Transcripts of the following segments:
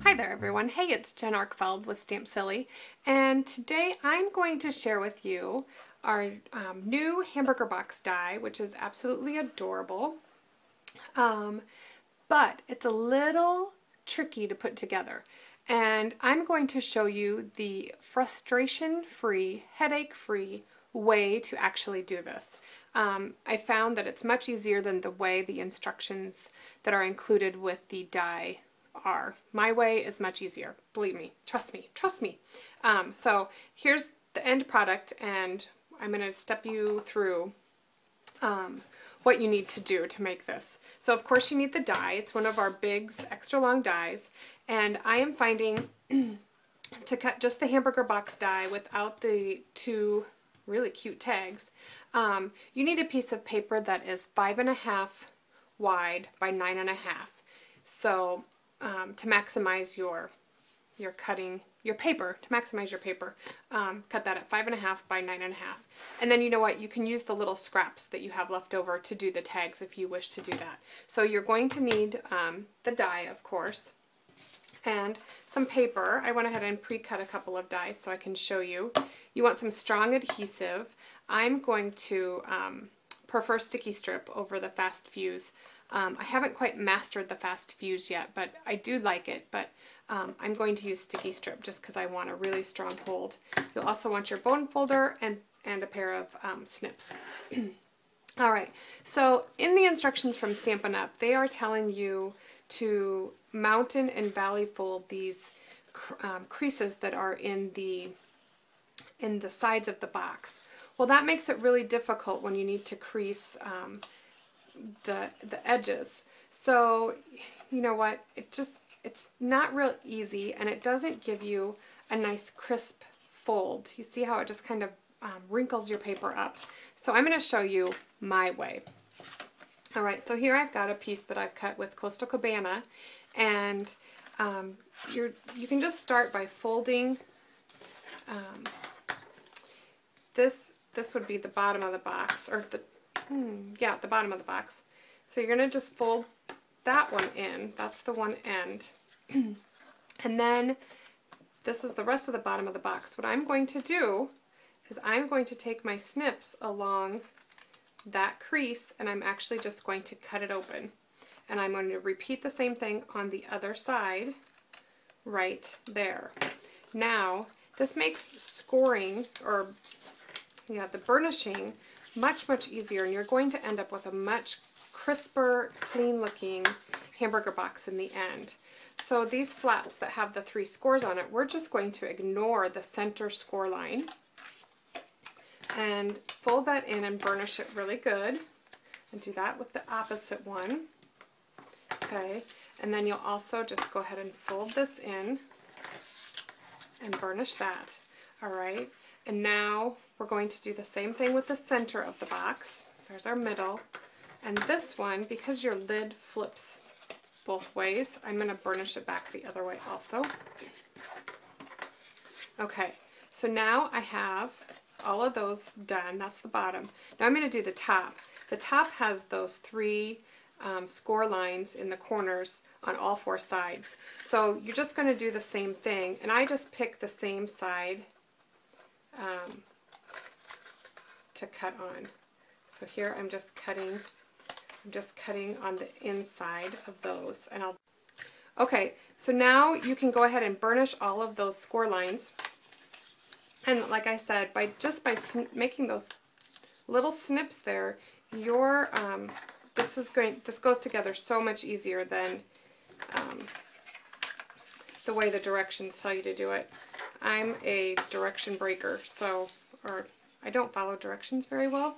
Hi there everyone. Hey, it's Jen Arkfeld with Stamp Silly, and today I'm going to share with you our new Hamburger Box die, which is absolutely adorable, but it's a little tricky to put together. And I'm going to show you the frustration-free, headache-free way to actually do this. I found that it's much easier than the way the instructions that are included with the die are. My way is much easier. Believe me. Trust me. Trust me. So here's the end product, and I'm going to step you through what you need to do to make this. So of course you need the die. It's one of our Big's extra long dies, and I am finding to cut just the Hamburger Box die without the two really cute tags, you need a piece of paper that is 5.5 wide by 9.5. So to maximize your cutting, your paper, to maximize your paper, cut that at 5.5 by 9.5. And then you know what, you can use the little scraps that you have left over to do the tags if you wish to do that. So you're going to need the die, of course, and some paper. I went ahead and pre-cut a couple of dies so I can show you. You want some strong adhesive. I'm going to prefer sticky strip over the fast fuse. I haven't quite mastered the fast fuse yet, but I do like it, but I'm going to use sticky strip just because I want a really strong hold. You'll also want your bone folder and a pair of snips. Alright, so in the instructions from Stampin' Up, they are telling you to mountain and valley fold these creases that are in the sides of the box. Well, that makes it really difficult when you need to crease the edges. So you know what, it's not real easy, and it doesn't give you a nice crisp fold. You see how it just kind of wrinkles your paper up. So I'm going to show you my way. Alright, so here I've got a piece that I've cut with Coastal Cabana, and you can just start by folding this would be the bottom of the box, or the bottom of the box. So you're going to just fold that one in. That's the one end. And then this is the rest of the bottom of the box. What I'm going to do is I'm going to take my snips along that crease, and I'm actually just going to cut it open. And I'm going to repeat the same thing on the other side right there. Now, this makes scoring, or the burnishing, much easier, and you're going to end up with a much crisper, clean looking Hamburger Box in the end. So these flaps that have the 3 scores on it, we're just going to ignore the center score line and fold that in and burnish it really good, and do that with the opposite one. Okay, and then you'll also just go ahead and fold this in and burnish that. Alright, and now we're going to do the same thing with the center of the box. There's our middle. And this one, because your lid flips both ways, I'm going to burnish it back the other way also. Okay, so now I have all of those done. That's the bottom. Now I'm going to do the top. The top has those 3 score lines in the corners on all 4 sides. So you're just going to do the same thing, and I just pick the same side to cut on. So here I'm just cutting on the inside of those, and okay, so now you can go ahead and burnish all of those score lines. And like I said, by making those little snips there, this goes together so much easier than the way the directions tell you to do it. I'm a direction breaker, or I don't follow directions very well.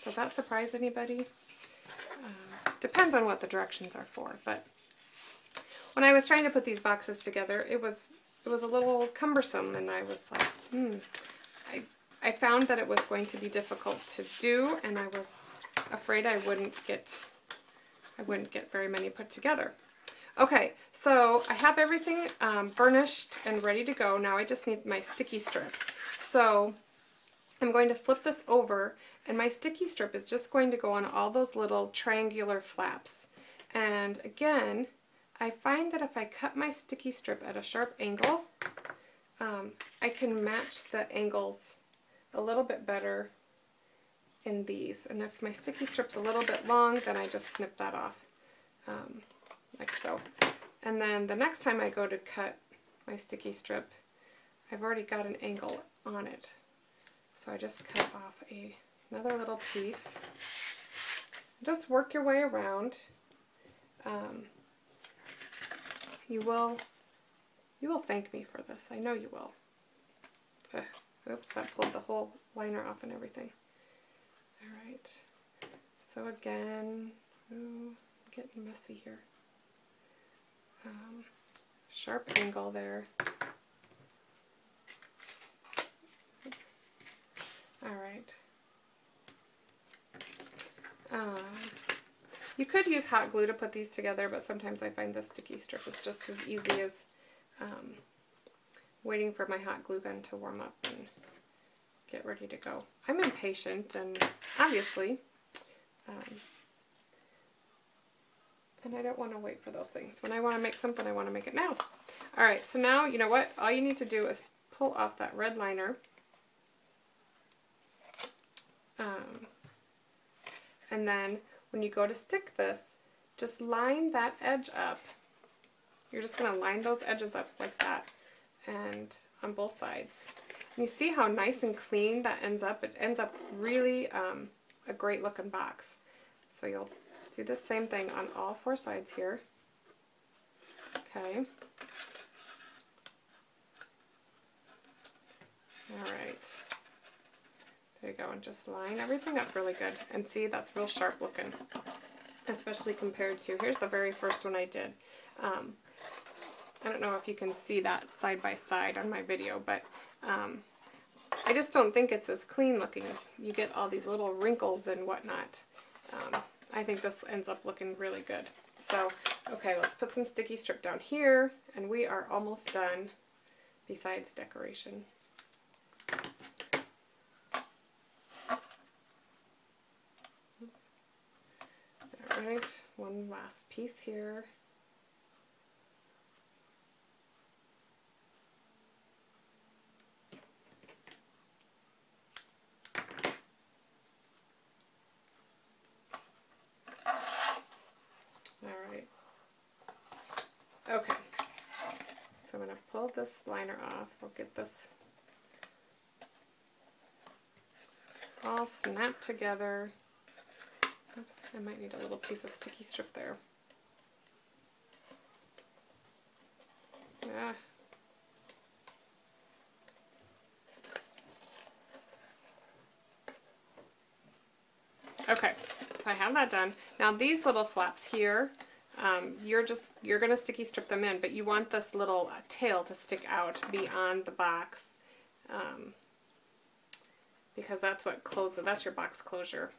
Does that surprise anybody? Depends on what the directions are for, but when I was trying to put these boxes together, it was a little cumbersome, and I was like, I found that it was going to be difficult to do, and I was afraid I wouldn't get very many put together. Okay, so I have everything burnished and ready to go. Now I just need my sticky strip. So I'm going to flip this over, and my sticky strip is just going to go on all those little triangular flaps. And again, I find that if I cut my sticky strip at a sharp angle, I can match the angles a little bit better in these. And if my sticky strip's a little bit long, then I just snip that off, like so. And then the next time I go to cut my sticky strip, I've already got an angle on it. So I just cut off another little piece. Just work your way around. You will thank me for this. I know you will. Oops, that pulled the whole liner off and everything. Alright, so again, ooh, getting messy here. Sharp angle there. Alright. You could use hot glue to put these together, but sometimes I find the sticky strip is just as easy as waiting for my hot glue gun to warm up and get ready to go. I'm impatient, and obviously, and I don't want to wait for those things. When I want to make something, I want to make it now. Alright, so now, you know what? All you need to do is pull off that red liner. And then when you go to stick this, just line that edge up. You're just going to line those edges up like that, and on both sides. And you see how nice and clean that ends up? It ends up really a great looking box. So you'll do the same thing on all four sides here. Okay. Alright. There you go, and just line everything up really good. And see, that's real sharp looking, especially compared to, here's the very first one I did. I don't know if you can see that side by side on my video, but I just don't think it's as clean looking. You get all these little wrinkles and whatnot. I think this ends up looking really good. So, okay, let's put some sticky strip down here, and we are almost done besides decoration. Alright, one last piece here. Alright. Okay. So I'm going to pull this liner off. We'll get this all snapped together. Oops, I might need a little piece of sticky strip there. Yeah. Okay, so I have that done. Now these little flaps here, you're gonna sticky strip them in, but you want this little tail to stick out beyond the box, because that's what closes. That's your box closure.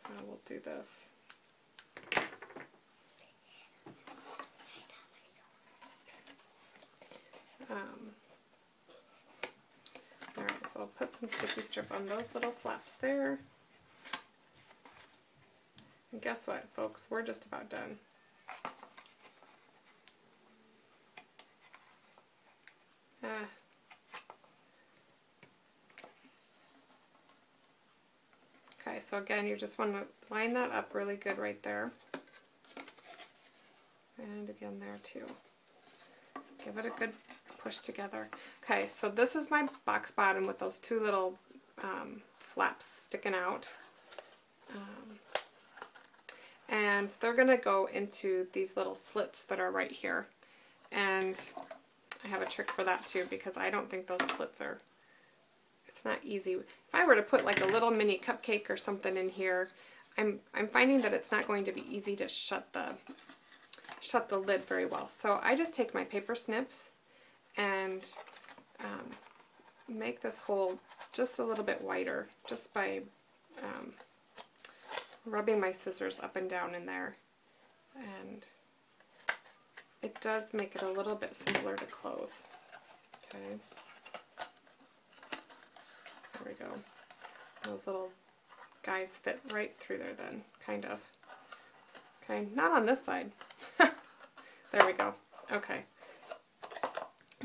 So we'll do this. Alright, so I'll put some sticky strip on those little flaps there. And guess what, folks? We're just about done. Okay, so again, you just want to line that up really good right there. And again there too. Give it a good push together. Okay, so this is my box bottom with those two little flaps sticking out. And they're going to go into these little slits that are right here. And I have a trick for that too, because I don't think those slits are, it's not easy. If I were to put like a little mini cupcake or something in here, I'm finding that it's not going to be easy to shut the lid very well. So I just take my paper snips and make this hole just a little bit wider, just by rubbing my scissors up and down in there, and it does make it a little bit simpler to close. Okay, there we go. Those little guys fit right through there then, kind of. Okay, not on this side. There we go. Okay.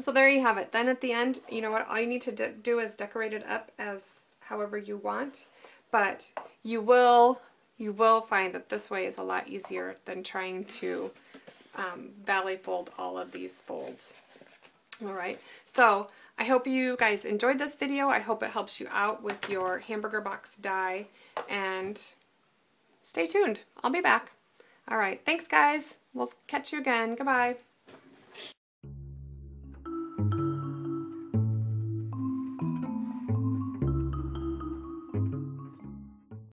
So there you have it. Then at the end, you know what, all you need to do is decorate it up as however you want, but you will find that this way is a lot easier than trying to valley fold all of these folds. All right, so I hope you guys enjoyed this video. I hope it helps you out with your Hamburger Box die, and stay tuned. I'll be back. All right, thanks guys. We'll catch you again. Goodbye.